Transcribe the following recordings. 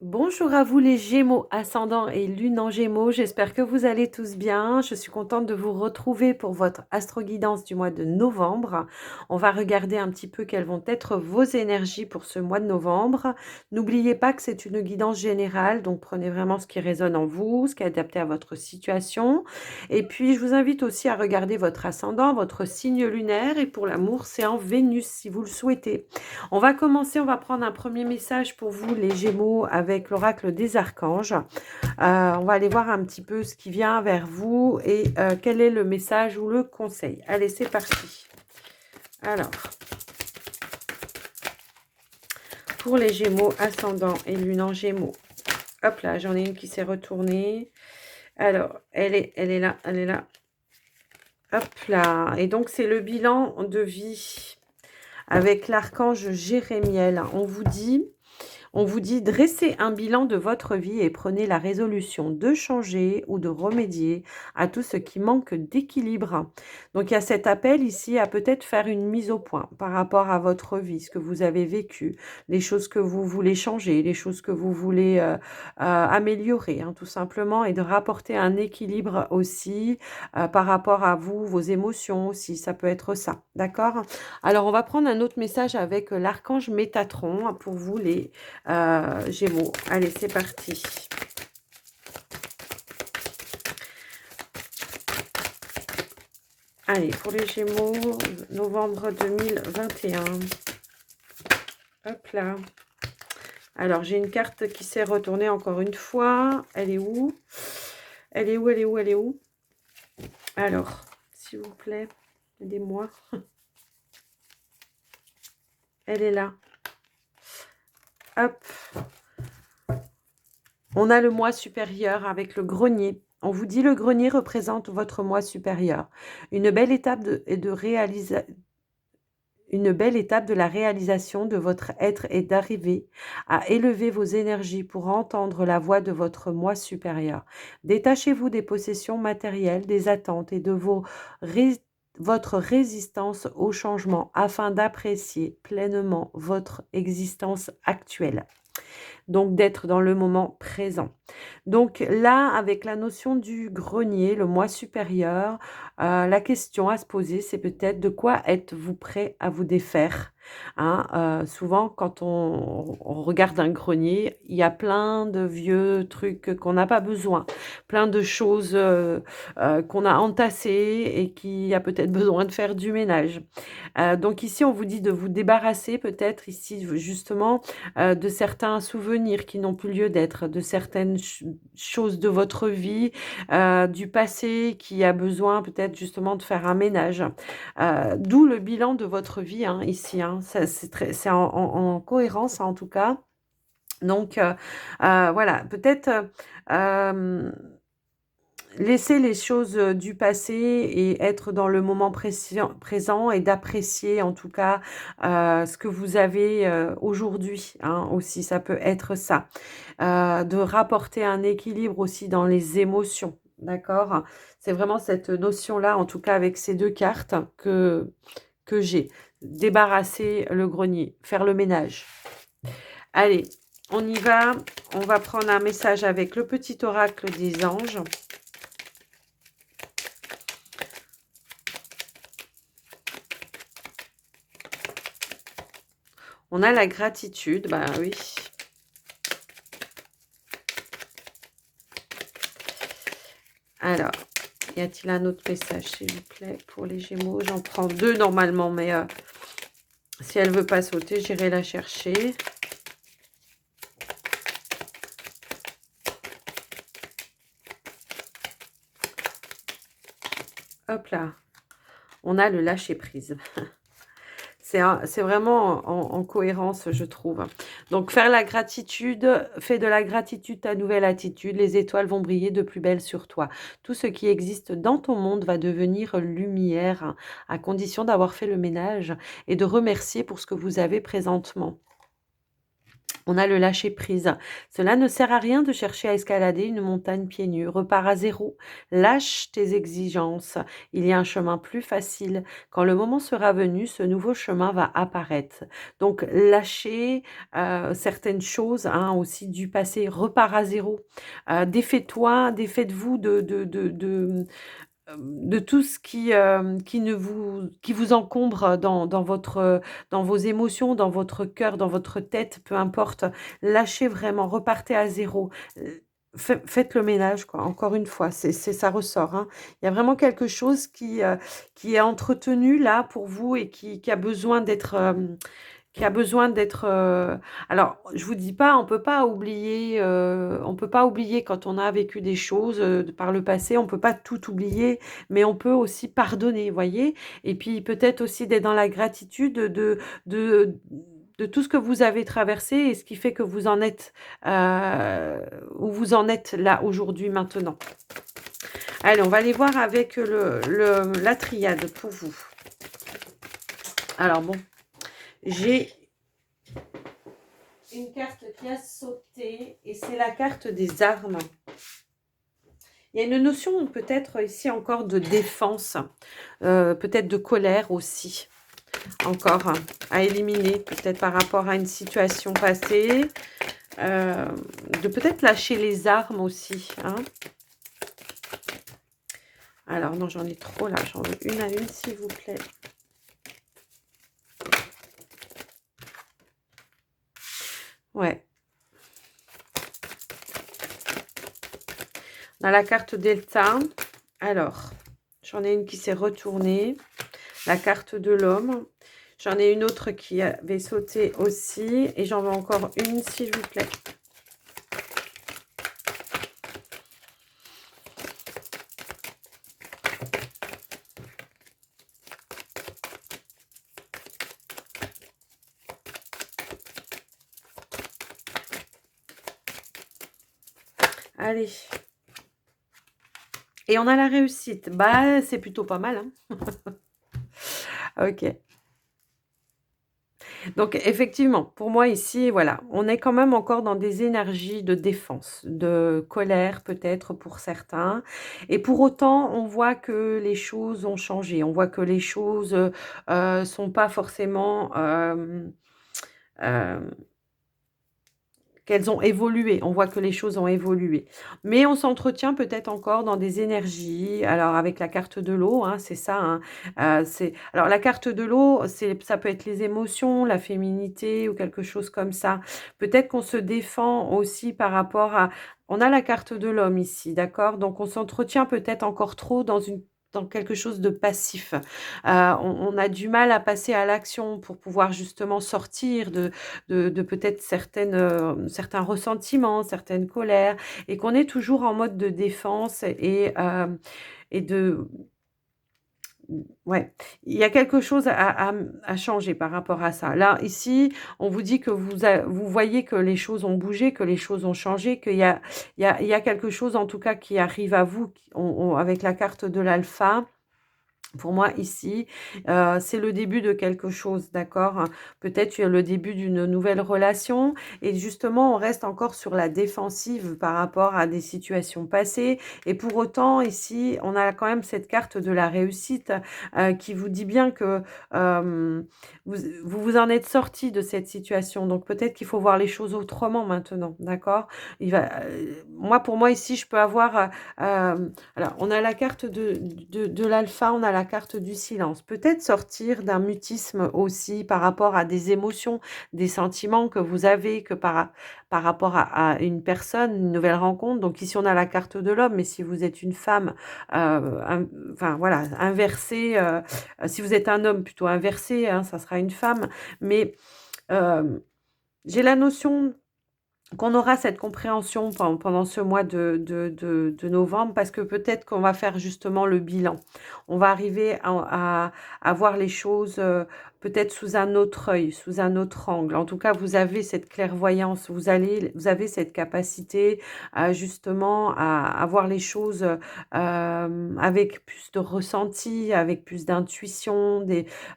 Bonjour à vous les Gémeaux, ascendant et lune en Gémeaux, j'espère que vous allez tous bien. Je suis contente de vous retrouver pour votre astro-guidance du mois de novembre. On va regarder un petit peu quelles vont être vos énergies pour ce mois de novembre. N'oubliez pas que c'est une guidance générale, donc prenez vraiment ce qui résonne en vous, ce qui est adapté à votre situation. Et puis je vous invite aussi à regarder votre ascendant, votre signe lunaire, et pour l'amour, c'est en Vénus si vous le souhaitez. On va commencer, on va prendre un premier message pour vous les Gémeaux avec l'oracle des archanges. On va aller voir un petit peu ce qui vient vers vous et quel est le message ou le conseil. Allez, c'est parti. Alors, pour les Gémeaux, ascendant et lune en Gémeaux. Hop là, j'en ai une qui s'est retournée. Alors, elle est là, elle est là. Hop là. Et donc, c'est le bilan de vie avec l'archange Jérémiel. On vous dit dressez un bilan de votre vie et prenez la résolution de changer ou de remédier à tout ce qui manque d'équilibre. Donc il y a cet appel ici à peut-être faire une mise au point par rapport à votre vie, ce que vous avez vécu, les choses que vous voulez changer, les choses que vous voulez améliorer, hein, tout simplement, et de rapporter un équilibre aussi par rapport à vous, vos émotions aussi, ça peut être ça, d'accord? Alors on va prendre un autre message avec l'archange Métatron pour vous les Gémeaux. Allez, c'est parti. Allez, pour les Gémeaux, novembre 2021. Hop là. Alors, j'ai une carte qui s'est retournée encore une fois. Elle est où? Elle est où? Elle est où? Elle est où? Alors, s'il vous plaît, aidez-moi. Elle est là. Hop. On a le moi supérieur avec le grenier. On vous dit le grenier représente votre moi supérieur. Une belle étape Une belle étape de la réalisation de votre être est d'arriver à élever vos énergies pour entendre la voix de votre moi supérieur. Détachez-vous des possessions matérielles, des attentes et de votre résistance au changement afin d'apprécier pleinement votre existence actuelle. Donc d'être dans le moment présent. Donc là, avec la notion du grenier, le moi supérieur, la question à se poser, c'est peut-être de quoi êtes-vous prêt à vous défaire, hein? Souvent, quand on regarde un grenier, il y a plein de vieux trucs qu'on n'a pas besoin, plein de choses qu'on a entassées et qui a peut-être besoin de faire du ménage. Donc ici, on vous dit de vous débarrasser peut-être ici justement de certains souvenirs qui n'ont plus lieu d'être, de certaines choses de votre vie, du passé qui a besoin peut-être justement de faire un ménage. D'où le bilan de votre vie hein, ici. Hein. C'est en cohérence en tout cas. Donc voilà, peut-être laisser les choses du passé et être dans le moment présent et d'apprécier en tout cas ce que vous avez aujourd'hui hein, aussi, ça peut être ça. De rapporter un équilibre aussi dans les émotions, d'accord? C'est vraiment cette notion-là, en tout cas avec ces deux cartes que j'ai. Débarrasser le grenier, faire le ménage. Allez, on y va. On va prendre un message avec le petit oracle des anges. On a la gratitude, bah oui. Alors, y a-t-il un autre message, s'il vous plaît, pour les Gémeaux? J'en prends deux normalement, mais si elle ne veut pas sauter, j'irai la chercher. Hop là, on a le lâcher-prise. C'est vraiment en cohérence, je trouve. Donc, faire la gratitude, fais de la gratitude ta nouvelle attitude. Les étoiles vont briller de plus belle sur toi. Tout ce qui existe dans ton monde va devenir lumière, hein, à condition d'avoir fait le ménage et de remercier pour ce que vous avez présentement. On a le lâcher prise. Cela ne sert à rien de chercher à escalader une montagne pieds nus. Repars à zéro. Lâche tes exigences. Il y a un chemin plus facile. Quand le moment sera venu, ce nouveau chemin va apparaître. Donc, lâchez certaines choses hein, aussi du passé. Repars à zéro. Défais-toi, défaites-vous de tout ce qui vous encombre dans vos émotions, dans votre cœur, dans votre tête, peu importe. Lâchez vraiment, repartez à zéro. Faites le ménage, quoi. Encore une fois, ça ressort, hein. Il y a vraiment quelque chose qui est entretenu là pour vous et qui a besoin d'être. Alors, je vous dis pas, on peut pas oublier quand on a vécu des choses par le passé, on peut pas tout oublier, mais on peut aussi pardonner, voyez. Et puis peut-être aussi d'être dans la gratitude de de tout ce que vous avez traversé et ce qui fait que vous en êtes où vous en êtes là aujourd'hui, maintenant. Allez, on va aller voir avec la triade pour vous. Alors bon, j'ai une carte qui a sauté et c'est la carte des armes. Il y a une notion peut-être ici encore de défense, peut-être de colère aussi, encore à éliminer, peut-être par rapport à une situation passée, de peut-être lâcher les armes aussi. Hein. Alors non, j'en ai trop là, j'en veux une à une s'il vous plaît. Ouais. On a la carte Delta. Alors, j'en ai une qui s'est retournée. La carte de l'homme. J'en ai une autre qui avait sauté aussi. Et j'en veux encore une, s'il vous plaît. Allez. Et on a la réussite. Bah, c'est plutôt pas mal. Hein. Ok. Donc, effectivement, pour moi ici, voilà, on est quand même encore dans des énergies de défense, de colère peut-être pour certains. Et pour autant, on voit que les choses ont changé. On voit que les choses sont pas forcément... euh, qu'elles ont évolué. On voit que les choses ont évolué. Mais on s'entretient peut-être encore dans des énergies. Alors, avec la carte de l'eau, hein, c'est ça. Hein, alors, la carte de l'eau, ça peut être les émotions, la féminité ou quelque chose comme ça. Peut-être qu'on se défend aussi par rapport à... On a la carte de l'homme ici, d'accord? Donc, on s'entretient peut-être encore trop dans quelque chose de passif. On a du mal à passer à l'action pour pouvoir justement sortir de peut-être certains ressentiments, certaines colères, et qu'on est toujours en mode de défense et de... Ouais, il y a quelque chose à changer par rapport à ça. Là, ici, on vous dit que vous voyez que les choses ont bougé, que les choses ont changé, il y a quelque chose en tout cas qui arrive à vous avec la carte de l'alpha. Pour moi, ici, c'est le début de quelque chose, d'accord? Peut-être le début d'une nouvelle relation et justement, on reste encore sur la défensive par rapport à des situations passées et pour autant, ici, on a quand même cette carte de la réussite qui vous dit bien que vous en êtes sorti de cette situation. Donc, peut-être qu'il faut voir les choses autrement maintenant, d'accord? Moi, pour moi, ici, je peux avoir... alors, on a la carte de l'alpha, on a la carte du silence. Peut-être sortir d'un mutisme aussi par rapport à des émotions, des sentiments que vous avez, par rapport à une personne, une nouvelle rencontre. Donc ici, on a la carte de l'homme, mais si vous êtes une femme, enfin voilà, inversée, si vous êtes un homme, plutôt inversé, hein, ça sera une femme. Mais euh, j'ai la notion qu'on aura cette compréhension pendant ce mois de novembre parce que peut-être qu'on va faire justement le bilan. On va arriver à voir les choses peut-être sous un autre œil, sous un autre angle. En tout cas, vous avez cette clairvoyance, vous avez cette capacité justement à voir les choses avec plus de ressenti, avec plus d'intuition,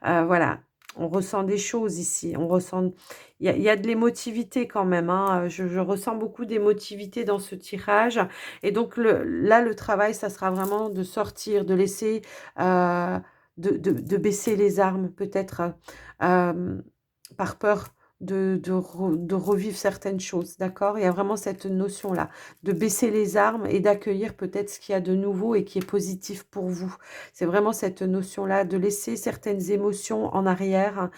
voilà. On ressent des choses ici, on ressent il y a de l'émotivité quand même, hein, je ressens beaucoup d'émotivité dans ce tirage et donc là, le travail, ça sera vraiment de sortir, de laisser, de baisser les armes peut-être, par peur de revivre certaines choses, d'accord? Il y a vraiment cette notion-là, de baisser les armes et d'accueillir peut-être ce qu'il y a de nouveau et qui est positif pour vous. C'est vraiment cette notion-là de laisser certaines émotions en arrière,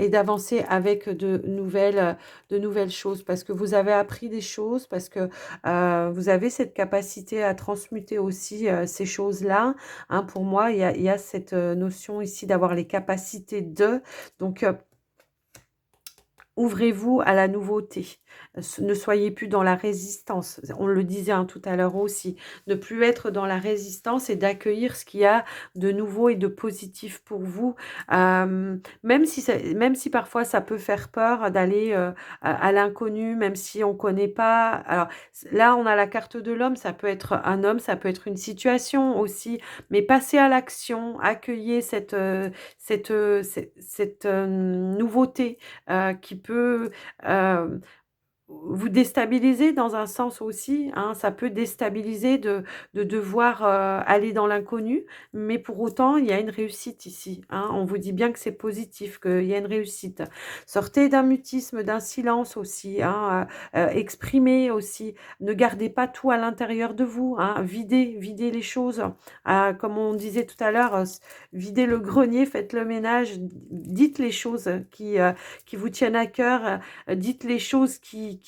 et d'avancer avec de nouvelles choses. Parce que vous avez appris des choses, parce que vous avez cette capacité à transmuter aussi ces choses-là. Hein, pour moi, il y a cette notion ici d'avoir les capacités de. Donc, ouvrez-vous à la nouveauté. Ne soyez plus dans la résistance. On le disait tout à l'heure aussi. Ne plus être dans la résistance et d'accueillir ce qu'il y a de nouveau et de positif pour vous. Même si parfois ça peut faire peur d'aller à l'inconnu, même si on ne connaît pas. Alors là, on a la carte de l'homme. Ça peut être un homme, ça peut être une situation aussi. Mais passez à l'action, accueillez cette nouveauté qui peut vous déstabiliser dans un sens aussi, hein, ça peut déstabiliser de devoir aller dans l'inconnu, mais pour autant, il y a une réussite ici. Hein. On vous dit bien que c'est positif, qu'il y a une réussite. Sortez d'un mutisme, d'un silence aussi, hein, exprimez aussi. Ne gardez pas tout à l'intérieur de vous, hein, videz les choses. Comme on disait tout à l'heure, videz le grenier, faites le ménage, dites les choses qui vous tiennent à cœur. Dites les choses qui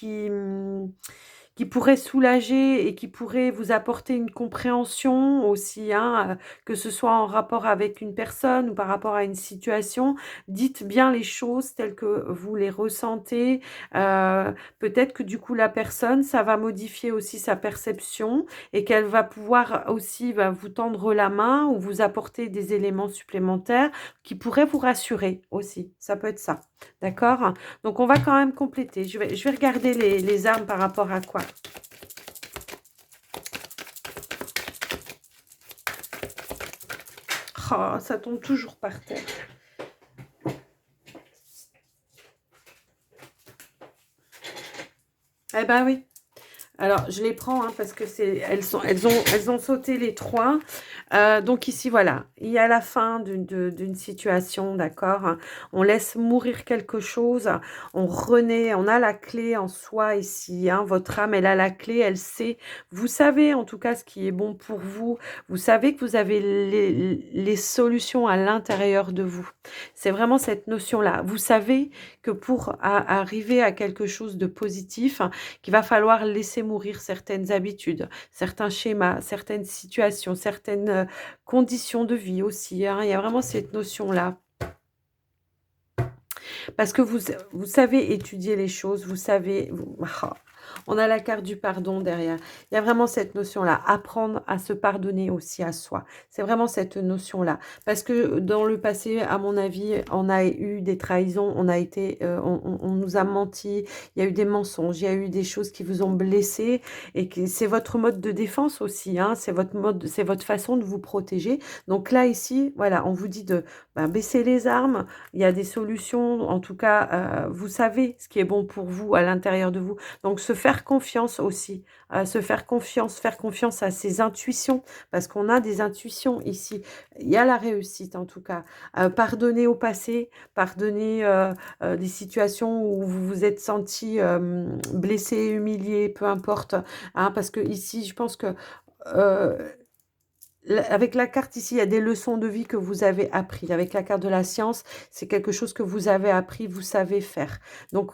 pourraient soulager et qui pourraient vous apporter une compréhension aussi, hein, que ce soit en rapport avec une personne ou par rapport à une situation. Dites bien les choses telles que vous les ressentez. Peut-être que du coup, la personne, ça va modifier aussi sa perception et qu'elle va pouvoir aussi vous tendre la main ou vous apporter des éléments supplémentaires qui pourraient vous rassurer aussi. Ça peut être ça. D'accord? Donc, on va quand même compléter. Je vais regarder les armes par rapport à quoi. Oh, ça tombe toujours par terre. Eh ben oui. Alors, je les prends parce que elles ont sauté les trois. Donc ici, voilà, il y a la fin d'une situation, d'accord? Hein. On laisse mourir quelque chose, on renaît, on a la clé en soi ici. Hein, votre âme, elle a la clé, elle sait. Vous savez en tout cas ce qui est bon pour vous. Vous savez que vous avez les solutions à l'intérieur de vous. C'est vraiment cette notion-là. Vous savez que pour arriver à quelque chose de positif, qu'il va falloir laisser mourir certaines habitudes, certains schémas, certaines situations, certaines conditions de vie aussi. Hein. Il y a vraiment cette notion-là. Parce que vous savez étudier les choses, vous savez... On a la carte du pardon derrière. Il y a vraiment cette notion-là. Apprendre à se pardonner aussi à soi. C'est vraiment cette notion-là. Parce que dans le passé, à mon avis, on a eu des trahisons, on a été, on nous a menti, il y a eu des mensonges, il y a eu des choses qui vous ont blessé et que c'est votre mode de défense aussi. Hein, c'est votre façon de vous protéger. Donc là, ici, voilà, on vous dit de baisser les armes. Il y a des solutions. En tout cas, vous savez ce qui est bon pour vous à l'intérieur de vous. Donc, se faire confiance aussi, se faire confiance à ses intuitions, parce qu'on a des intuitions ici. Il y a la réussite en tout cas. Pardonner au passé, pardonner des situations où vous vous êtes senti blessé, humilié, peu importe. Hein, parce que ici, je pense que... avec la carte ici, il y a des leçons de vie que vous avez appris. Avec la carte de la science, c'est quelque chose que vous avez appris, vous savez faire. Donc,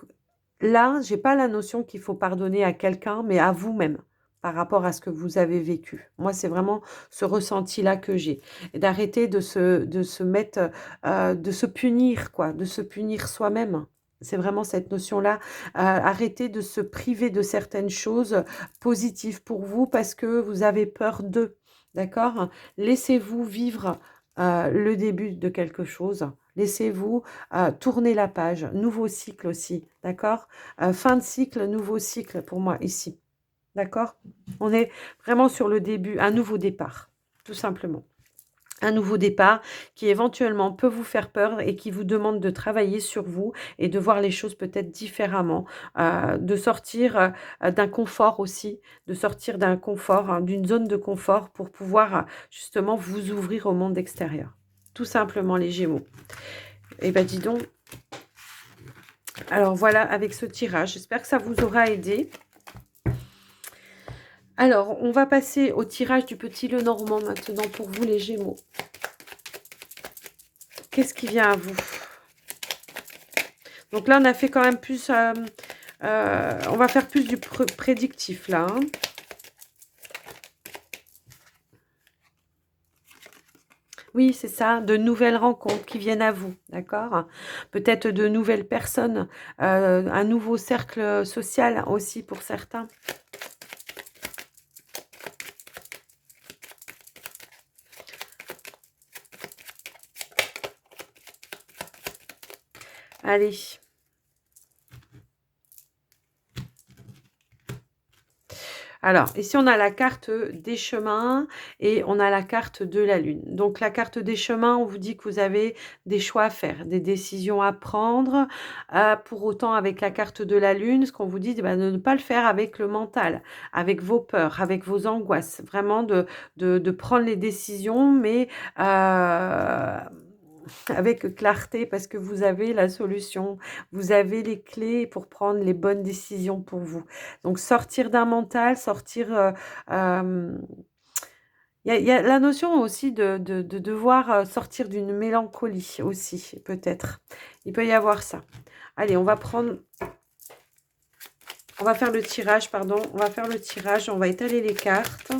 là, j'ai pas la notion qu'il faut pardonner à quelqu'un, mais à vous-même, par rapport à ce que vous avez vécu. Moi, c'est vraiment ce ressenti-là que j'ai. Et d'arrêter de se mettre, de se punir, quoi, de se punir soi-même. C'est vraiment cette notion-là. Arrêter de se priver de certaines choses positives pour vous parce que vous avez peur d'eux. D'accord? Laissez-vous vivre le début de quelque chose. Laissez-vous tourner la page. Nouveau cycle aussi. D'accord? Fin de cycle, nouveau cycle pour moi ici. D'accord? On est vraiment sur le début, un nouveau départ, tout simplement. un nouveau départ qui éventuellement peut vous faire peur et qui vous demande de travailler sur vous et de voir les choses peut-être différemment, de sortir, d'un confort aussi, de sortir d'un confort, hein, d'une zone de confort pour pouvoir, justement vous ouvrir au monde extérieur. Tout simplement les Gémeaux. Eh ben, dis donc, alors voilà avec ce tirage, j'espère que ça vous aura aidé. Alors, on va passer au tirage du petit Lenormand maintenant pour vous les Gémeaux. Qu'est-ce qui vient à vous? Donc là, on a fait quand même plus... on va faire plus du prédictif là. Hein. Oui, c'est ça, de nouvelles rencontres qui viennent à vous, d'accord? Peut-être de nouvelles personnes, un nouveau cercle social aussi pour certains. Allez. Alors, ici, on a la carte des chemins et on a la carte de la lune. Donc, la carte des chemins, on vous dit que vous avez des choix à faire, des décisions à prendre. Pour autant, avec la carte de la lune, ce qu'on vous dit, bah, de ne pas le faire avec le mental, avec vos peurs, avec vos angoisses. Vraiment de prendre les décisions, mais avec clarté parce que vous avez la solution, vous avez les clés pour prendre les bonnes décisions pour vous. Donc sortir d'un mental, sortir, il y a la notion aussi de devoir, sortir d'une mélancolie aussi, peut-être. Il peut y avoir ça. Allez, on va faire le tirage, pardon. On va faire le tirage, on va étaler les cartes.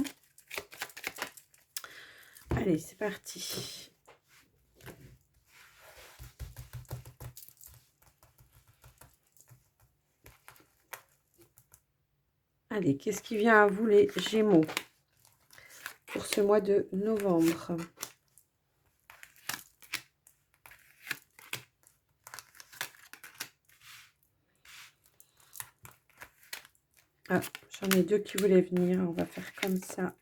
Allez, c'est parti. Allez, qu'est-ce qui vient à vous les Gémeaux pour ce mois de novembre? Ah, j'en ai deux qui voulaient venir. On va faire comme ça.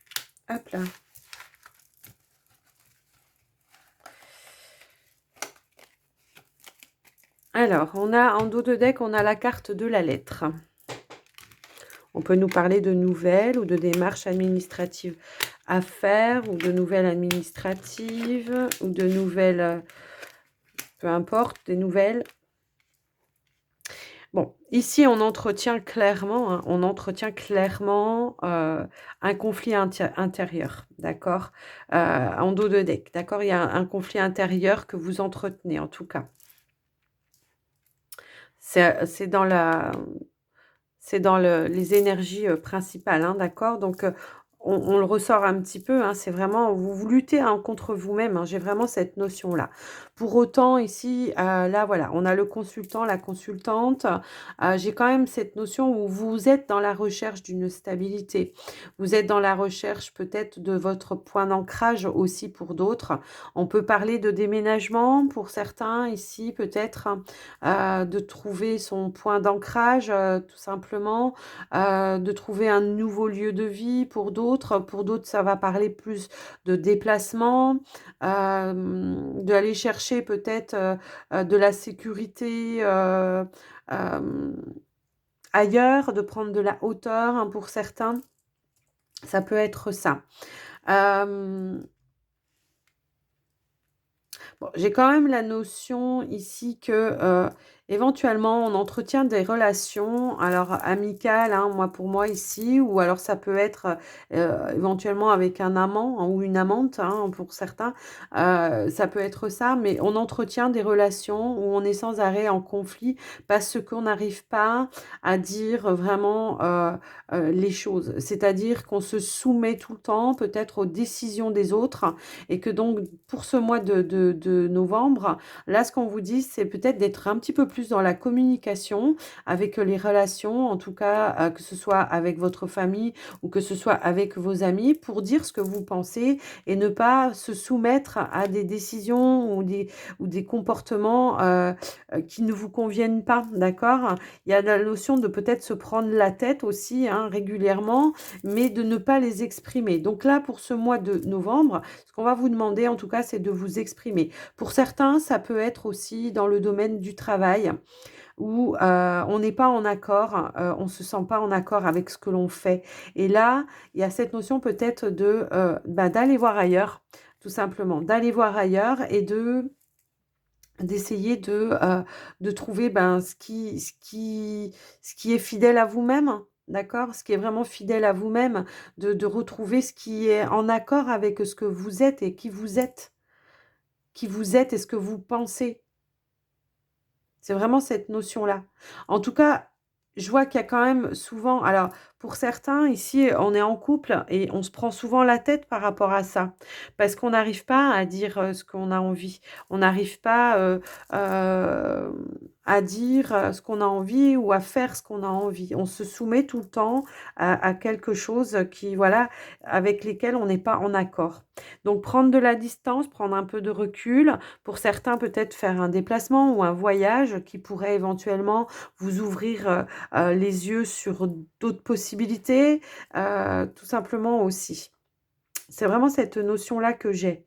Hop là. Alors, on a en dos de deck, on a la carte de la lettre. On peut nous parler de nouvelles ou de démarches administratives à faire ou de nouvelles administratives ou de nouvelles, peu importe, des nouvelles. Bon, ici, on entretient clairement, hein, un conflit intérieur, d'accord? En dos de deck, d'accord? Il y a un conflit intérieur que vous entretenez, en tout cas. C'est dans la C'est dans les énergies, principales, hein, d'accord? Donc, on le ressort un petit peu, hein, c'est vraiment vous luttez, hein, contre vous-même, hein, j'ai vraiment cette notion-là. Pour autant ici, là, voilà, on a le consultant, la consultante, j'ai quand même cette notion où vous êtes dans la recherche d'une stabilité. Vous êtes dans la recherche peut-être de votre point d'ancrage aussi pour d'autres. On peut parler de déménagement pour certains ici peut-être, de trouver son point d'ancrage, tout simplement, de trouver un nouveau lieu de vie pour d'autres. Pour d'autres, ça va parler plus de déplacement, d'aller chercher peut-être, de la sécurité, ailleurs, de prendre de la hauteur, hein, pour certains. Ça peut être ça. Hem Bon, j'ai quand même la notion ici que, éventuellement, on entretient des relations, alors amicales, hein, moi pour moi ici, ou alors ça peut être, éventuellement avec un amant, hein, ou une amante, hein, pour certains. Ça peut être ça, mais on entretient des relations où on est sans arrêt en conflit parce qu'on n'arrive pas à dire vraiment, les choses. C'est-à-dire qu'on se soumet tout le temps peut-être aux décisions des autres et que donc pour ce mois de novembre, là, ce qu'on vous dit, c'est peut-être d'être un petit peu plus plus dans la communication avec les relations, en tout cas, que ce soit avec votre famille ou que ce soit avec vos amis, pour dire ce que vous pensez et ne pas se soumettre à des décisions ou des comportements qui ne vous conviennent pas, d'accord? Il y a la notion de peut-être se prendre la tête aussi, hein, régulièrement, mais de ne pas les exprimer. Donc là, pour ce mois de novembre, ce qu'on va vous demander, en tout cas, c'est de vous exprimer. Pour certains, ça peut être aussi dans le domaine du travail où on n'est pas en accord, on ne se sent pas en accord avec ce que l'on fait. Et là, il y a cette notion peut-être de d'aller voir ailleurs, tout simplement, d'aller voir ailleurs et d'essayer de trouver ce qui est fidèle à vous-même, d'accord? Ce qui est vraiment fidèle à vous-même, de retrouver ce qui est en accord avec ce que vous êtes et qui vous êtes et ce que vous pensez. C'est vraiment cette notion-là. En tout cas, je vois qu'il y a quand même souvent alors pour certains ici, on est en couple et on se prend souvent la tête par rapport à ça. Parce qu'on n'arrive pas à dire, ce qu'on a envie. On n'arrive pas, à dire, ce qu'on a envie ou à faire ce qu'on a envie. On se soumet tout le temps à quelque chose qui voilà, avec lesquels on n'est pas en accord. Donc prendre de la distance, prendre un peu de recul, pour certains, peut-être faire un déplacement ou un voyage qui pourrait éventuellement vous ouvrir, les yeux sur d'autres possibilités, tout simplement aussi. C'est vraiment cette notion-là que j'ai,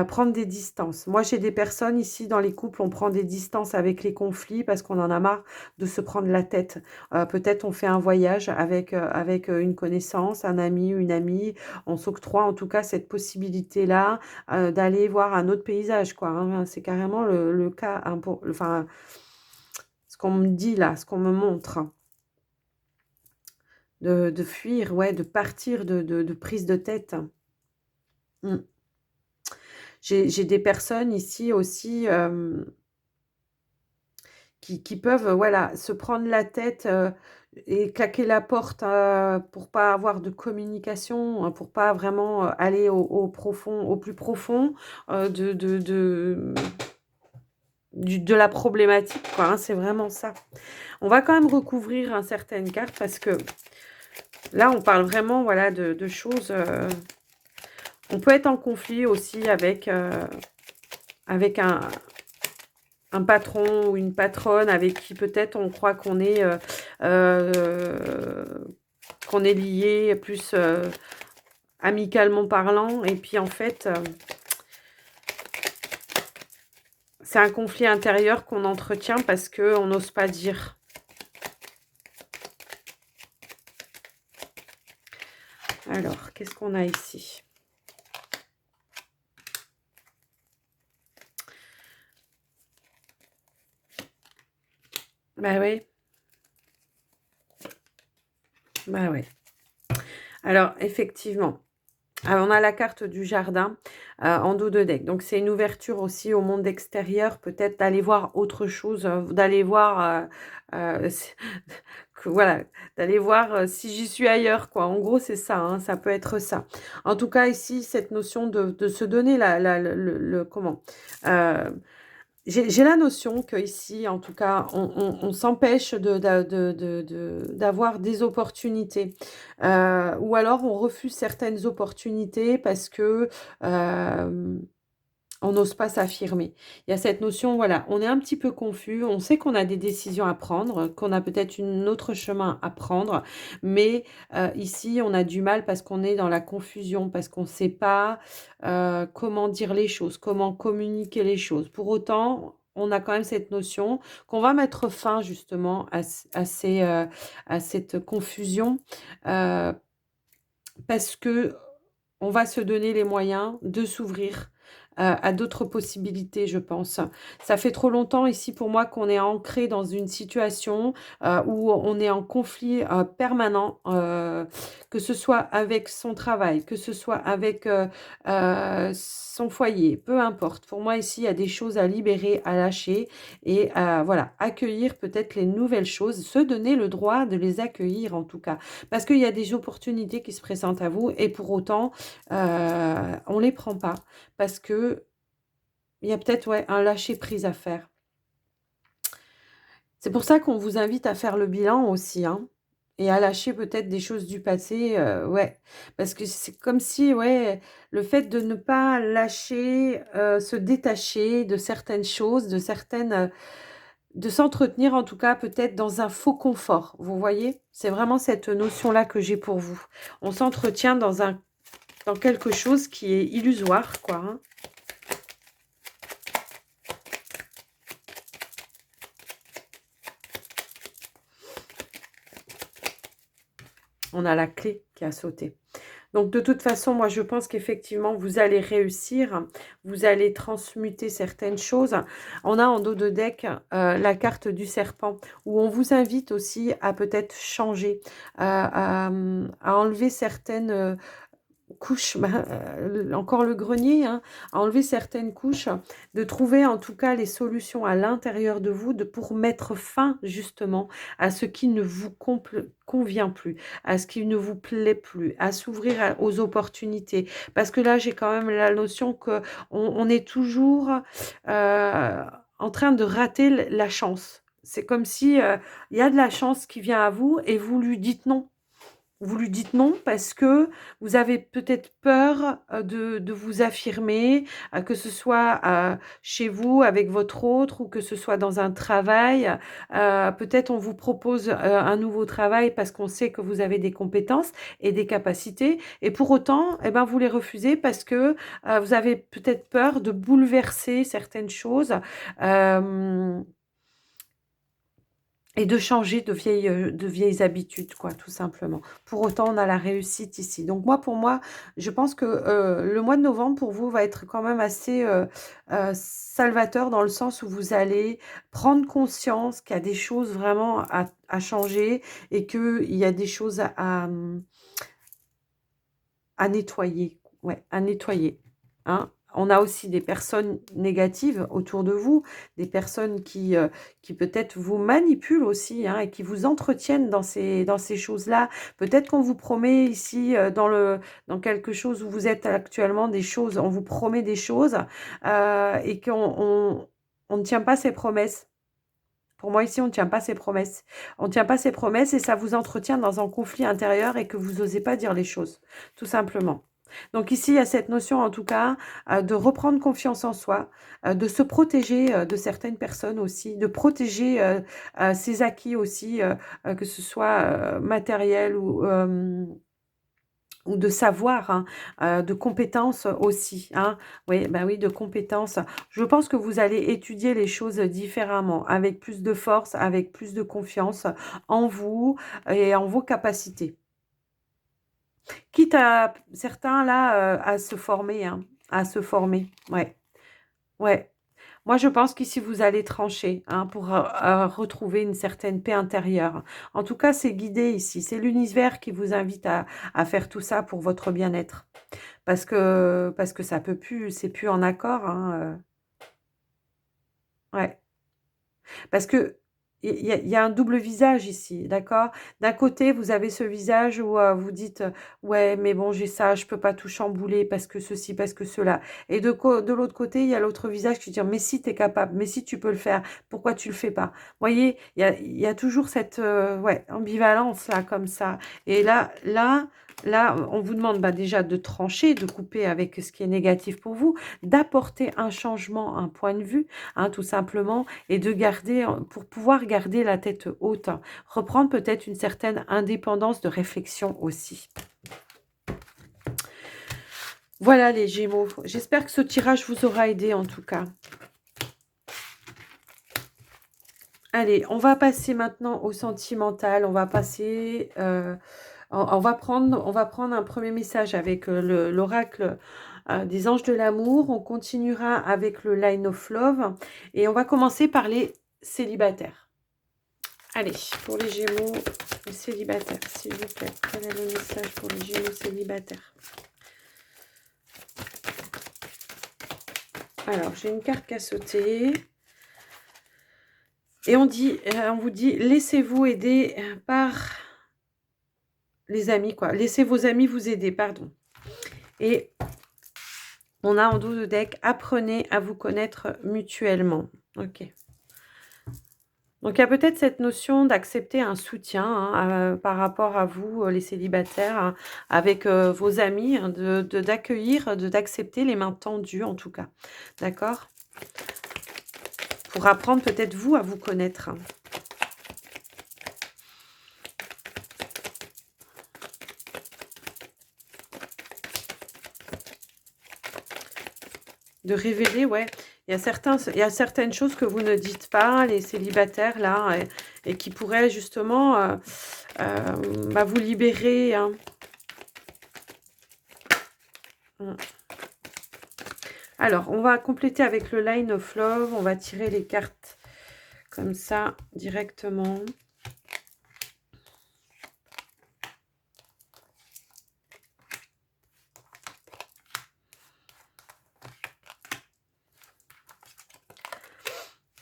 prendre des distances. Moi, j'ai des personnes ici dans les couples, on prend des distances avec les conflits parce qu'on en a marre de se prendre la tête. Peut-être on fait un voyage avec une connaissance, un ami ou une amie. On s'octroie en tout cas cette possibilité-là, d'aller voir un autre paysage quoi, hein. C'est carrément le cas, hein, pour enfin, ce qu'on me dit là, ce qu'on me montre. De fuir, ouais, de partir de prise de tête. Mmh. J'ai des personnes ici aussi, qui peuvent, voilà, se prendre la tête, et claquer la porte, pour pas avoir de communication, pour pas vraiment, aller au profond au plus profond, de la problématique, quoi, hein, c'est vraiment ça. On va quand même recouvrir, hein, certaines cartes parce que là, on parle vraiment, voilà, de choses, on peut être en conflit aussi avec un patron ou une patronne avec qui peut-être on croit qu'on est lié plus, amicalement parlant et puis en fait, c'est un conflit intérieur qu'on entretient parce qu'on n'ose pas dire. Alors, qu'est-ce qu'on a ici? Bah oui, bah ouais. Alors effectivement, on a la carte du jardin, en dos de deck. Donc c'est une ouverture aussi au monde extérieur, peut-être d'aller voir autre chose, d'aller voir, s que voilà, d'aller voir, si j'y suis ailleurs quoi. En gros, c'est ça, hein, ça peut être ça. En tout cas ici, cette notion de se donner la le comment? Heu j'ai la notion qu'ici, en tout cas, on s'empêche d'avoir des opportunités, ou alors on refuse certaines opportunités parce que, hem, on n'ose pas s'affirmer. Il y a cette notion, voilà, on est un petit peu confus, on sait qu'on a des décisions à prendre, qu'on a peut-être une autre chemin à prendre, mais ici, on a du mal parce qu'on est dans la confusion, parce qu'on ne sait pas, comment dire les choses, comment communiquer les choses. Pour autant, on a quand même cette notion qu'on va mettre fin justement à cette confusion, heu, parce que on va se donner les moyens de s'ouvrir, à d'autres possibilités, je pense. Ça fait trop longtemps ici pour moi qu'on est ancré dans une situation, où on est en conflit, permanent, que ce soit avec son travail, que ce soit avec, son foyer, peu importe. Pour moi ici, il y a des choses à libérer, à lâcher et à voilà, accueillir peut-être les nouvelles choses, se donner le droit de les accueillir en tout cas. Parce qu'il y a des opportunités qui se présentent à vous et pour autant, on les prend pas parce que il y a peut-être, ouais, un lâcher prise à faire. C'est pour ça qu'on vous invite à faire le bilan aussi, hein, et à lâcher peut-être des choses du passé, ouais. Parce que c'est comme si, ouais, le fait de ne pas lâcher, se détacher de certaines choses, de certaines, de s'entretenir en tout cas peut-être dans un faux confort, vous voyez? C'est vraiment cette notion-là que j'ai pour vous. On s'entretient dans quelque chose qui est illusoire, quoi, hein. On a la clé qui a sauté. Donc de toute façon, moi je pense qu'effectivement vous allez réussir, vous allez transmuter certaines choses. On a en dos de deck la carte du serpent où on vous invite aussi à peut-être changer, à enlever certaines couches, bah, encore le grenier, hein, à enlever certaines couches, de trouver en tout cas les solutions à l'intérieur de vous pour mettre fin justement à ce qui ne vous convient plus, à ce qui ne vous plaît plus, à s'ouvrir aux opportunités. Parce que là, j'ai quand même la notion que on est toujours en train de rater la chance. C'est comme si il y a de la chance qui vient à vous et vous lui dites non. Vous lui dites non parce que vous avez peut-être peur, de vous affirmer, que ce soit, chez vous avec votre autre ou que ce soit dans un travail. Peut-être on vous propose, un nouveau travail parce qu'on sait que vous avez des compétences et des capacités et pour autant, eh ben, vous les refusez parce que, vous avez peut-être peur de bouleverser certaines choses, hem et de changer de vieilles habitudes, quoi, tout simplement. Pour autant, on a la réussite ici. Donc moi, pour moi, je pense que, le mois de novembre, pour vous, va être quand même assez, salvateur dans le sens où vous allez prendre conscience qu'il y a des choses vraiment à changer et qu'il y a des choses à nettoyer, ouais, à nettoyer, hein. On a aussi des personnes négatives autour de vous, des personnes qui peut-être vous manipulent aussi, hein, et qui vous entretiennent dans ces choses-là. Peut-être qu'on vous promet ici, dans quelque chose où vous êtes actuellement des choses, on vous promet des choses, et on ne tient pas ses promesses. Pour moi, ici, on ne tient pas ses promesses. On ne tient pas ses promesses et ça vous entretient dans un conflit intérieur et que vous n'osez pas dire les choses, tout simplement. Donc ici, il y a cette notion, en tout cas, de reprendre confiance en soi, de se protéger de certaines personnes aussi, de protéger ses acquis aussi, que ce soit matériel ou de savoir, hein, de compétences aussi, hein. Oui, bah, oui, de compétences. Je pense que vous allez étudier les choses différemment, avec plus de force, avec plus de confiance en vous et en vos capacités. Quitte à certains là, à se former, hein, à se former. Ouais, ouais. Moi, je pense qu'ici, vous allez trancher, hein, pour, retrouver une certaine paix intérieure. En tout cas, c'est guidé ici. C'est l'univers qui vous invite à faire tout ça pour votre bien-être. Parce que ça peut plus c'est plus en accord, hein, ouais. Parce que il y a un double visage ici, d'accord? D'un côté, vous avez ce visage où, vous dites, «Ouais, mais bon, j'ai ça, je peux pas tout chambouler parce que ceci, parce que cela» et de l'autre côté, il y a l'autre visage qui dit: «Mais si, tu es capable, mais si tu peux le faire, pourquoi tu le fais pas?» Voyez? Il y a toujours cette, ouais, ambivalence là, comme ça et là, on vous demande, bah, déjà de trancher, de couper avec ce qui est négatif pour vous, d'apporter un changement, un point de vue, hein, tout simplement et de garder, pour pouvoir garder la tête haute, hein. Reprendre peut-être une certaine indépendance de réflexion aussi. Voilà les Gémeaux. J'espère que ce tirage vous aura aidé en tout cas. Allez, on va passer maintenant au sentimental. On va passer, on va prendre un premier message avec l'oracle des anges de l'amour. On continuera avec le Line of Love et on va commencer par les célibataires. Allez, pour les Gémeaux célibataires, s'il vous plaît. Quel est le message pour les Gémeaux célibataires? Alors, j'ai une carte qui a sauté. Et on vous dit, laissez-vous aider par les amis, quoi. Laissez vos amis vous aider, pardon. Et on a en dos de deck, apprenez à vous connaître mutuellement. Ok. Donc il y a peut-être cette notion d'accepter un soutien, hein, par rapport à vous, les célibataires, hein, avec, vos amis, hein, d'accueillir, d'accepter les mains tendues en tout cas. D'accord? Pour apprendre peut-être vous à vous connaître. De révéler, ouais. Il y a certaines choses que vous ne dites pas, les célibataires là et qui pourraient justement, bah, vous libérer, hein. Mmh. Alors, on va compléter avec le Line of Love. On va tirer les cartes comme ça directement.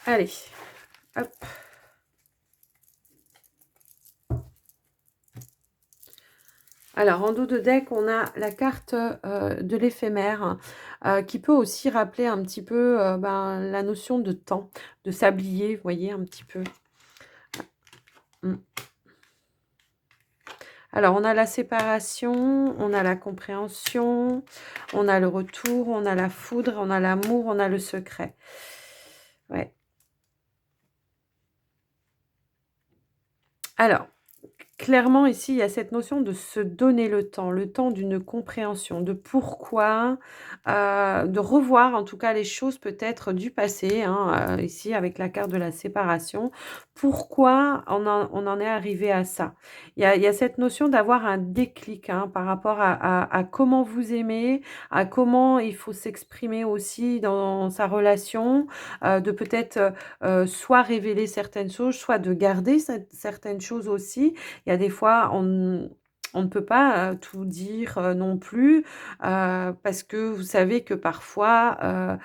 Allez, hop. Alors, en dos de deck, on a la carte, de l'éphémère, qui peut aussi rappeler un petit peu, ben, la notion de temps, de sablier, vous voyez, un petit peu. Mmh. Alors, on a la séparation, on a la compréhension, on a le retour, on a la foudre, on a l'amour, on a le secret. Ouais. Alors, clairement, ici, il y a cette notion de se donner le temps d'une compréhension, de pourquoi, de revoir en tout cas les choses peut-être du passé, hein, ici avec la carte de la séparation. Pourquoi on en est arrivé à ça? Il y a cette notion d'avoir un déclic, hein, par rapport à comment vous aimez, à comment il faut s'exprimer aussi dans sa relation, de peut-être, soit révéler certaines choses, soit de garder certaines choses aussi. Il y a des fois, on ne peut pas, tout dire, non plus, parce que vous savez que parfois,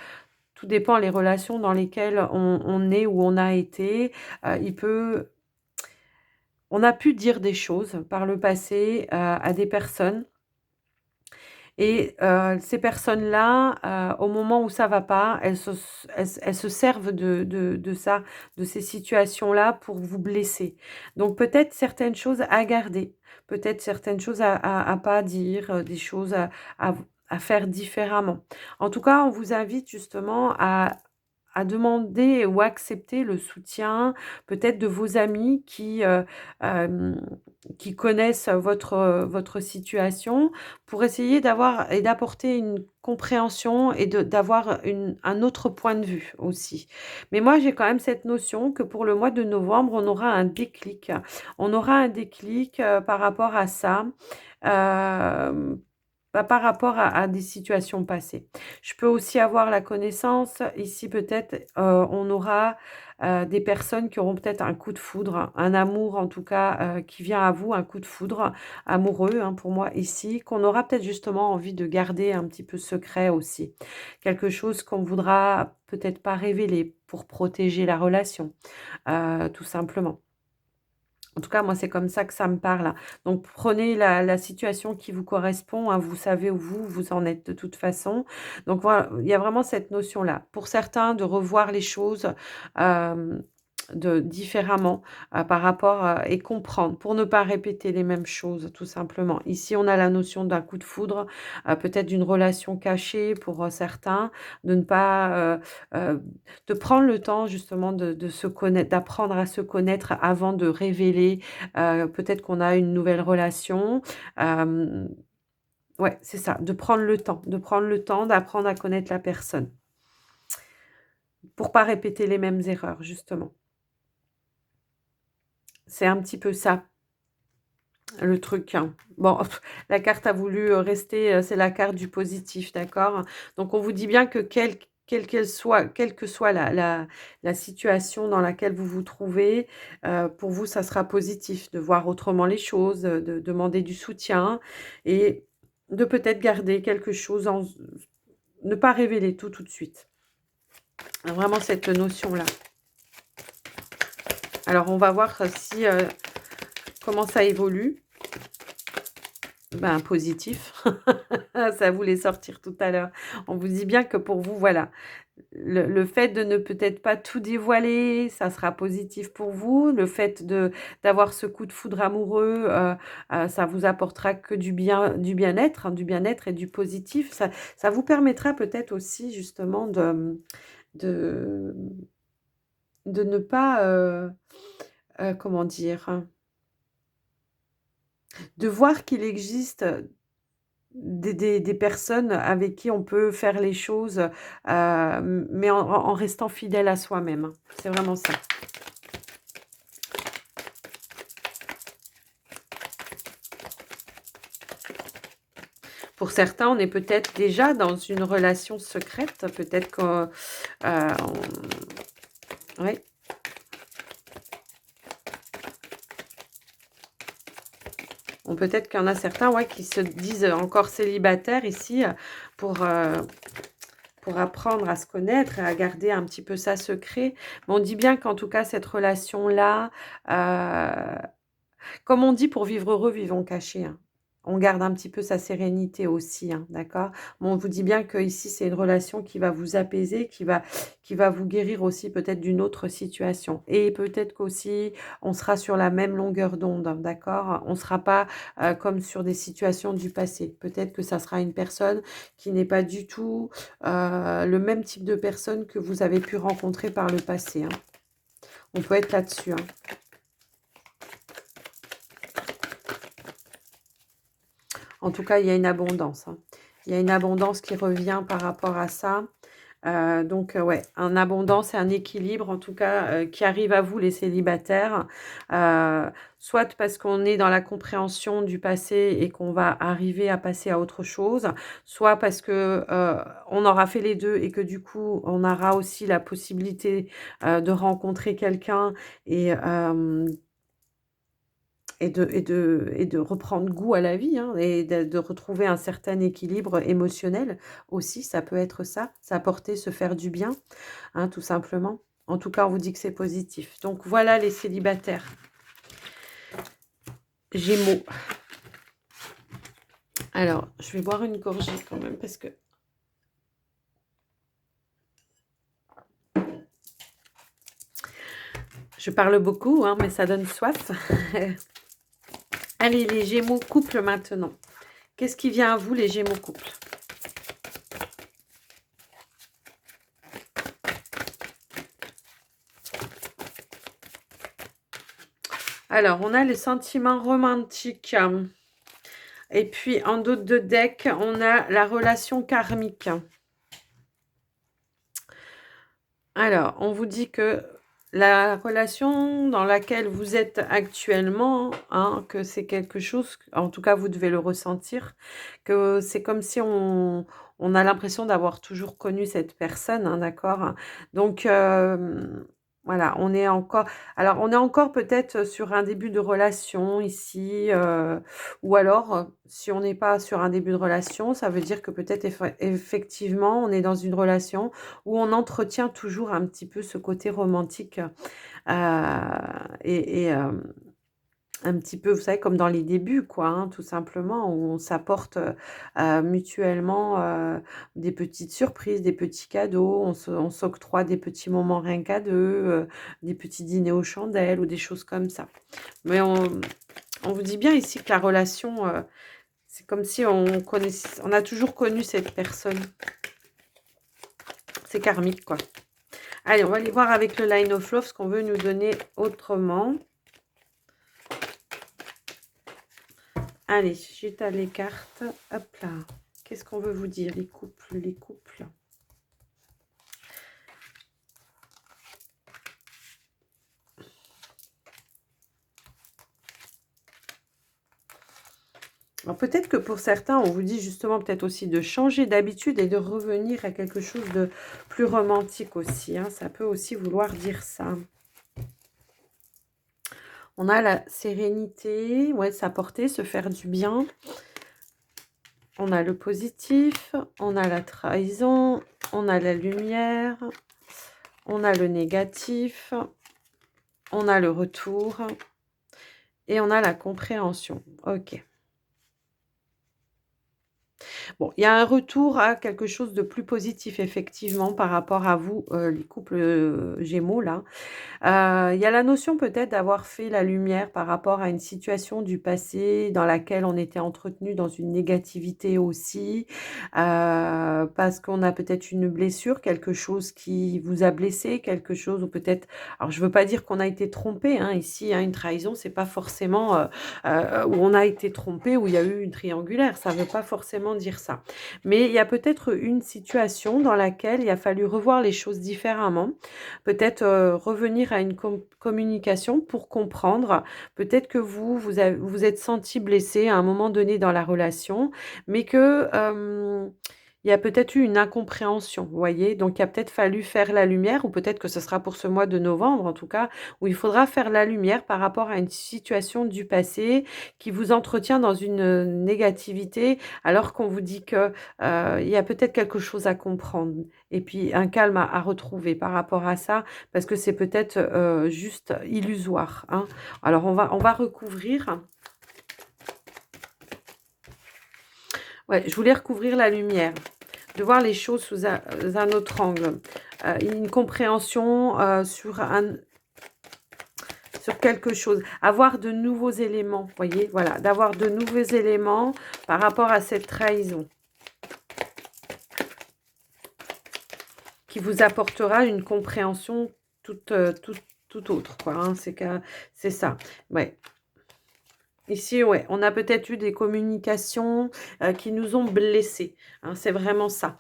tout dépend les relations dans lesquelles on est ou on a été, il peut on a pu dire des choses par le passé, à des personnes et ces personnes-là, au moment où ça va pas, elles se servent de ça, de ces situations-là pour vous blesser. Donc peut-être certaines choses à garder, peut-être certaines choses à pas dire, des choses à faire différemment. En tout cas, on vous invite justement à demander ou accepter le soutien peut-être de vos amis hem, qui connaissent votre situation pour essayer d'avoir et d'apporter une compréhension et d'avoir un autre point de vue aussi. Mais moi, j'ai quand même cette notion que pour le mois de novembre, on aura un déclic. On aura un déclic, par rapport à ça, hem, bah, par rapport à des situations passées. Je peux aussi avoir la connaissance ici peut-être, on aura, des personnes qui auront peut-être un coup de foudre, un amour en tout cas, qui vient à vous, un coup de foudre amoureux, hein, pour moi ici, qu'on aura peut-être justement envie de garder un petit peu secret aussi. Quelque chose qu'on voudra peut-être pas révéler pour protéger la relation, tout simplement. En tout cas, moi, c'est comme ça que ça me parle. Donc prenez la situation qui vous correspond, hein, vous savez où vous en êtes de toute façon. Donc voilà, il y a vraiment cette notion-là. Pour certains, de revoir les choses, hem, de différemment, par rapport, et comprendre, pour ne pas répéter les mêmes choses, tout simplement. Ici, on a la notion d'un coup de foudre, peut-être d'une relation cachée pour, certains, de ne pas, de prendre le temps justement de se connaître, d'apprendre à se connaître avant de révéler, peut-être qu'on a une nouvelle relation. Hem, ouais, c'est ça, de prendre le temps d'apprendre à connaître la personne, pour pas répéter les mêmes erreurs justement. C'est un petit peu ça, le truc, hein. Bon, la carte a voulu, rester, c'est la carte du positif, d'accord? Donc on vous dit bien que quelle que soit la situation dans laquelle vous vous trouvez, pour vous, ça sera positif de voir autrement les choses, de demander du soutien et de peut-être garder quelque chose ne pas révéler tout, tout de suite. Vraiment cette notion-là. Alors on va voir si, comment ça évolue. Ben, positif. Ça voulait sortir tout à l'heure. On vous dit bien que pour vous, voilà, le fait de ne peut-être pas tout dévoiler, ça sera positif pour vous. Le fait d'avoir ce coup de foudre amoureux, ça vous apportera que du bien-être, hein, du bien-être et du positif. Ça vous permettra peut-être aussi justement de, de ne pas, comment dire, de voir qu'il existe des personnes avec qui on peut faire les choses, mais en restant fidèle à soi-même, hein. C'est vraiment ça. Pour certains, on est peut-être déjà dans une relation secrète, peut-être qu'on ouais, on peut-être qu'il y en a certains, ouais, qui se disent encore célibataires ici, pour apprendre à se connaître et à garder un petit peu ça secret. Mais on dit bien qu'en tout cas cette relation-là, comme on dit: «Pour vivre heureux, vivons cachés», hein. On garde un petit peu sa sérénité aussi, hein, d'accord? Mais on vous dit bien que ici c'est une relation qui va vous apaiser, qui va vous guérir aussi peut-être d'une autre situation et peut-être qu'aussi on sera sur la même longueur d'onde, hein, d'accord? On ne sera pas, comme sur des situations du passé. Peut-être que ça sera une personne qui n'est pas du tout, le même type de personne que vous avez pu rencontrer par le passé, hein. On peut être là-dessus, hein. En tout cas, il y a une abondance, hein. Il y a une abondance qui revient par rapport à ça. Donc, ouais, un abondance et un équilibre, en tout cas, qui arrive à vous, les célibataires. Heu, Soit parce qu'on est dans la compréhension du passé et qu'on va arriver à passer à autre chose, soit parce que, on aura fait les 2 et que du coup, on aura aussi la possibilité, de rencontrer quelqu'un et et de reprendre goût à la vie, hein, et de retrouver un certain équilibre émotionnel aussi, ça peut être ça, s'apporter, se faire du bien, hein, tout simplement. En tout cas, on vous dit que c'est positif. Donc voilà les célibataires. Gémeaux. Alors, je vais boire une gorgée quand même parce que je parle beaucoup, hein, mais ça donne soif. Allez, les Gémeaux couple maintenant. Qu'est-ce qui vient à vous, les Gémeaux couple? Alors, on a les sentiments romantiques. Et puis, en dos de deck, on a la relation karmique. Alors, on vous dit que la relation dans laquelle vous êtes actuellement, hein, que c'est quelque chose, en tout cas, vous devez le ressentir, que c'est comme si on a l'impression d'avoir toujours connu cette personne, hein, d'accord? Donc, voilà, on est encore peut-être sur un début de relation ici, ou alors, si on n'est pas sur un début de relation, ça veut dire que peut-être effectivement, on est dans une relation où on entretient toujours un petit peu ce côté romantique, et un petit peu, vous savez, comme dans les débuts, quoi, hein, tout simplement, où on s'apporte, mutuellement, des petites surprises, des petits cadeaux, on s'octroie des petits moments rien qu'à 2, des petits dîners aux chandelles ou des choses comme ça. Mais on vous dit bien ici que la relation, c'est comme si on a toujours connu cette personne. C'est karmique, quoi. Allez, on va aller voir avec le Line of Love ce qu'on veut nous donner autrement. Allez, j'étale les cartes. Hop là. Qu'est-ce qu'on veut vous dire, les couples, les couples? Alors peut-être que pour certains, on vous dit justement peut-être aussi de changer d'habitude et de revenir à quelque chose de plus romantique aussi, hein. Ça peut aussi vouloir dire ça. On a la sérénité, ouais, s'apporter, se faire du bien. On a le positif, on a la trahison, on a la lumière, on a le négatif, on a le retour et on a la compréhension. Ok. Bon, il y a un retour à quelque chose de plus positif effectivement par rapport à vous, les couples, Gémeaux là. Il y a la notion peut-être d'avoir fait la lumière par rapport à une situation du passé dans laquelle on était entretenu dans une négativité aussi, parce qu'on a peut-être une blessure, quelque chose qui vous a blessé, quelque chose ou peut-être alors je veux pas dire qu'on a été trompé, hein, ici, hein, une trahison, c'est pas forcément, où on a été trompé, où il y a eu une triangulaire, ça veut pas forcément dire ça. Mais il y a peut-être une situation dans laquelle il a fallu revoir les choses différemment. Peut-être, revenir à une communication pour comprendre. Peut-être que vous êtes senti blessé à un moment donné dans la relation, mais que, il y a peut-être eu une incompréhension, vous voyez? Donc il a peut-être fallu faire la lumière ou peut-être que ce sera pour ce mois de novembre en tout cas, où il faudra faire la lumière par rapport à une situation du passé qui vous entretient dans une, négativité alors qu'on vous dit que, il y a peut-être quelque chose à comprendre et puis un calme à retrouver par rapport à ça, parce que c'est peut-être, juste illusoire, hein. Alors on va recouvrir. Ouais, je voulais recouvrir la lumière, de voir les choses sous un autre angle. Une compréhension, sur quelque chose. Avoir de nouveaux éléments, vous voyez? Voilà, d'avoir de nouveaux éléments par rapport à cette trahison, qui vous apportera une compréhension toute autre, quoi, hein. C'est ça. Ouais. Ici, ouais, on a peut-être eu des communications, qui nous ont blessés, hein, c'est vraiment ça.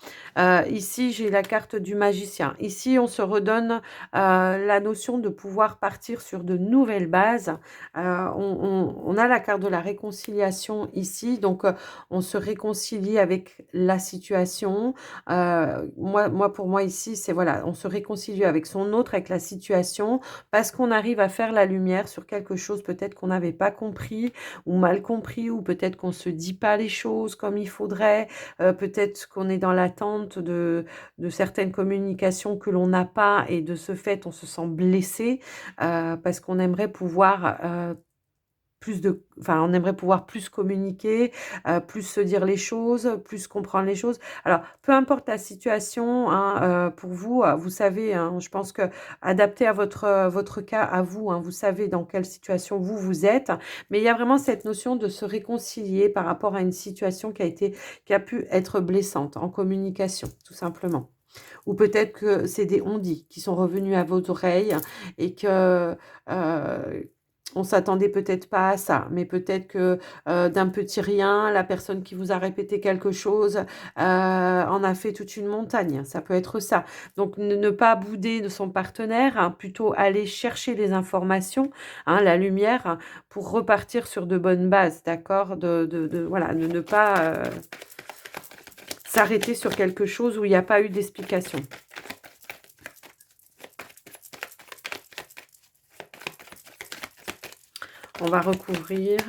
Ici, j'ai la carte du magicien. Ici, on se redonne, la notion de pouvoir partir sur de nouvelles bases. On a la carte de la réconciliation ici, donc on se réconcilie avec la situation. Pour moi ici, c'est voilà, on se réconcilie avec son autre, avec la situation, parce qu'on arrive à faire la lumière sur quelque chose peut-être qu'on n'avait pas compris, ou mal compris, ou peut-être qu'on se dit pas les choses comme il faudrait, peut-être qu'on est dans l'attente de certaines communications que l'on n'a pas et de ce fait, on se sent blessé, parce qu'on aimerait pouvoir, on aimerait pouvoir plus communiquer, plus se dire les choses, plus comprendre les choses. Alors, peu importe la situation, hein, pour vous, vous savez, hein, je pense que adapté à votre cas, à vous, hein, vous savez dans quelle situation vous, vous êtes. Mais il y a vraiment cette notion de se réconcilier par rapport à une situation qui a pu être blessante en communication, tout simplement. Ou peut-être que c'est des on-dit qui sont revenus à vos oreilles et que, on s'attendait peut-être pas à ça, mais peut-être que, d'un petit rien, la personne qui vous a répété quelque chose, en a fait toute une montagne. Ça peut être ça. Donc ne pas bouder de son partenaire, hein, plutôt aller chercher les informations, hein, la lumière, hein, pour repartir sur de bonnes bases, d'accord? Voilà, ne pas, s'arrêter sur quelque chose où il n'y a pas eu d'explication. On va recouvrir.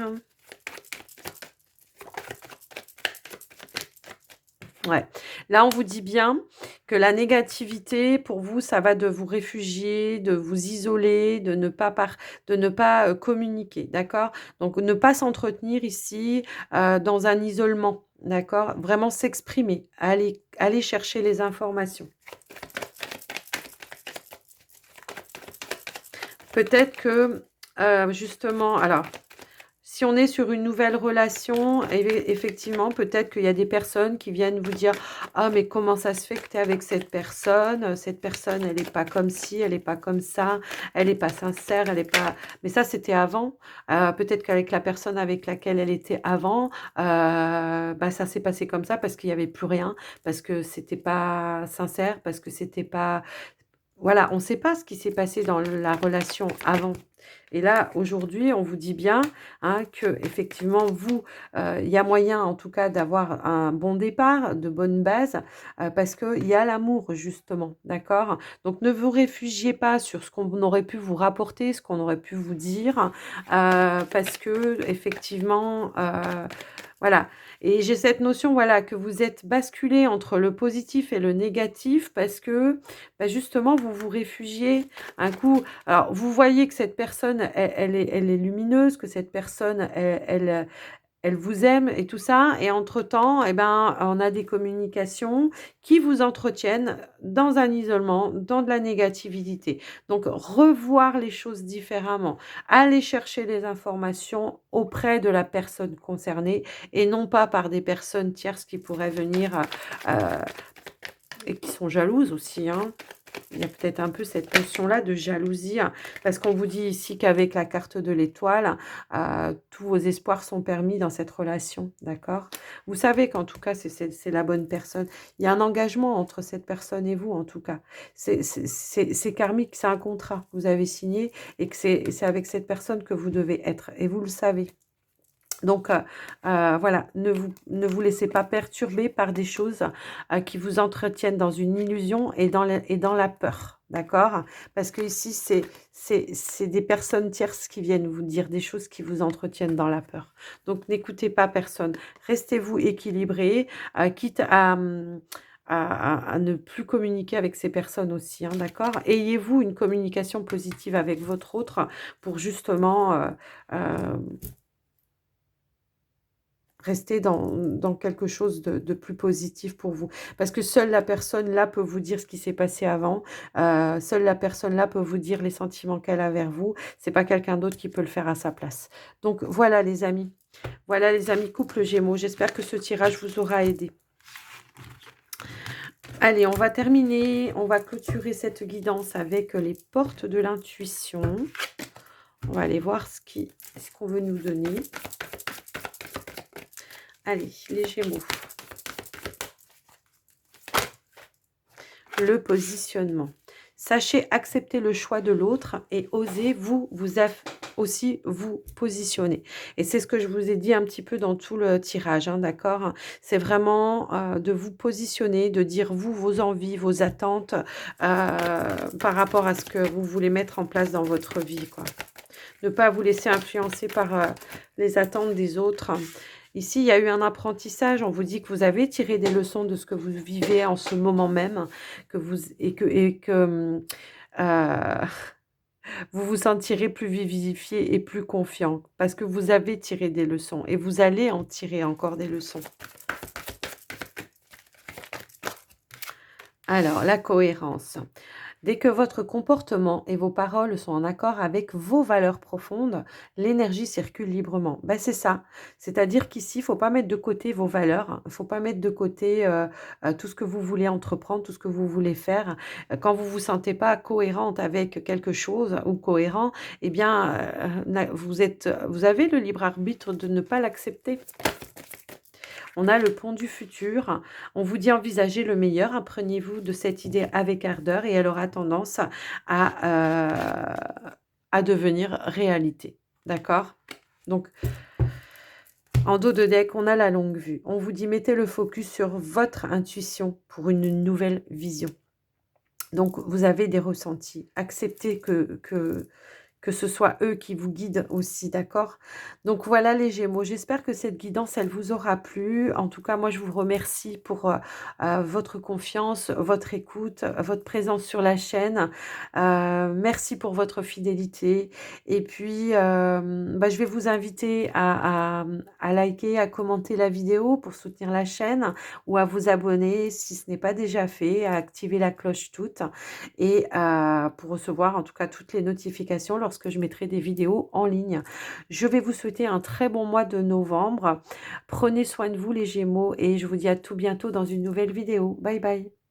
Ouais. Là, on vous dit bien que la négativité, pour vous, ça va de vous réfugier, de vous isoler, de ne pas, communiquer, d'accord? Donc ne pas s'entretenir ici, dans un isolement, d'accord? Vraiment s'exprimer, aller chercher les informations. Peut-être que, justement alors si on est sur une nouvelle relation, effectivement, peut-être qu'il y a des personnes qui viennent vous dire: «Ah mais comment ça se fait que tu es avec cette personne? Cette personne, elle est pas comme ci, elle est pas comme ça, elle est pas sincère, elle est pas» mais ça, c'était avant. Peut-être qu'avec la personne avec laquelle elle était avant, bah, ça s'est passé comme ça parce qu'il y avait plus rien, parce que c'était pas sincère, parce que c'était pas voilà, on ne sait pas ce qui s'est passé dans la relation avant. Et là, aujourd'hui, on vous dit bien, hein, qu'effectivement, vous, il y a moyen, en tout cas, d'avoir un bon départ, de bonnes bases, parce qu'il y a l'amour, justement, d'accord? Donc ne vous réfugiez pas sur ce qu'on aurait pu vous rapporter, ce qu'on aurait pu vous dire, parce qu'effectivement, voilà. Et j'ai cette notion, voilà, que vous êtes basculé entre le positif et le négatif parce que, bah, justement, vous vous réfugiez un coup. Alors, vous voyez que cette personne, elle est lumineuse, que cette personne, elle vous aime et tout ça et entre-temps, eh ben, on a des communications qui vous entretiennent dans un isolement, dans de la négativité. Donc revoir les choses différemment, aller chercher les informations auprès de la personne concernée et non pas par des personnes tierces qui pourraient venir, et qui sont jalouses aussi, hein. Il y a peut-être un peu cette notion-là de jalousie, hein, parce qu'on vous dit ici qu'avec la carte de l'étoile, tous vos espoirs sont permis dans cette relation, d'accord? Vous savez qu'en tout cas, c'est la bonne personne. Il y a un engagement entre cette personne et vous, en tout cas. C'est karmique, c'est un contrat que vous avez signé et que c'est avec cette personne que vous devez être et vous le savez. Donc, voilà, ne vous laissez pas perturber par des choses, qui vous entretiennent dans une illusion et dans la peur, d'accord? Parce que ici c'est des personnes tierces qui viennent vous dire des choses qui vous entretiennent dans la peur. Donc n'écoutez pas personne. Restez-vous équilibrés, quitte à ne plus communiquer avec ces personnes aussi, hein, d'accord? Ayez-vous une communication positive avec votre autre pour justement, rester dans quelque chose de plus positif pour vous. Parce que seule la personne là peut vous dire ce qui s'est passé avant, seule la personne là peut vous dire les sentiments qu'elle a vers vous. C'est pas quelqu'un d'autre qui peut le faire à sa place. Donc voilà les amis. Voilà les amis couple Gémeaux. J'espère que ce tirage vous aura aidé. Allez, on va terminer, on va clôturer cette guidance avec les portes de l'intuition. On va aller voir ce qu'on veut nous donner. Allez, les Gémeaux. Le positionnement. Sachez accepter le choix de l'autre et osez aussi vous positionner. Et c'est ce que je vous ai dit un petit peu dans tout le tirage, hein, d'accord? C'est vraiment de vous positionner, de dire vous, vos envies, vos attentes par rapport à ce que vous voulez mettre en place dans votre vie, quoi. Ne pas vous laisser influencer par les attentes des autres. Ici, il y a eu un apprentissage. On vous dit que vous avez tiré des leçons de ce que vous vivez en ce moment même, que vous vous sentirez plus vivifié et plus confiant parce que vous avez tiré des leçons et vous allez en tirer encore des leçons. Alors, la cohérence. Dès que votre comportement et vos paroles sont en accord avec vos valeurs profondes, l'énergie circule librement. Ben, c'est ça. C'est-à-dire qu'ici, il ne faut pas mettre de côté vos valeurs. Il ne faut pas mettre de côté tout ce que vous voulez entreprendre, tout ce que vous voulez faire. Quand vous ne vous sentez pas cohérente avec quelque chose ou cohérent, eh bien, vous avez le libre arbitre de ne pas l'accepter. On a le pont du futur. On vous dit envisagez le meilleur. Imprégnez-vous de cette idée avec ardeur et elle aura tendance à devenir réalité. D'accord? Donc, en dos de deck, on a la longue vue. On vous dit mettez le focus sur votre intuition pour une nouvelle vision. Donc, vous avez des ressentis. Acceptez que ce soit eux qui vous guident aussi, d'accord? Donc voilà les Gémeaux, j'espère que cette guidance, elle vous aura plu. En tout cas, moi, je vous remercie pour votre confiance, votre écoute, votre présence sur la chaîne. Merci pour votre fidélité. Et puis, je vais vous inviter à liker, à commenter la vidéo pour soutenir la chaîne ou à vous abonner si ce n'est pas déjà fait, à activer la cloche toute et pour recevoir en tout cas toutes les notifications lorsque je mettrai des vidéos en ligne. Je vais vous souhaiter un très bon mois de novembre. Prenez soin de vous les Gémeaux et je vous dis à tout bientôt dans une nouvelle vidéo. Bye bye.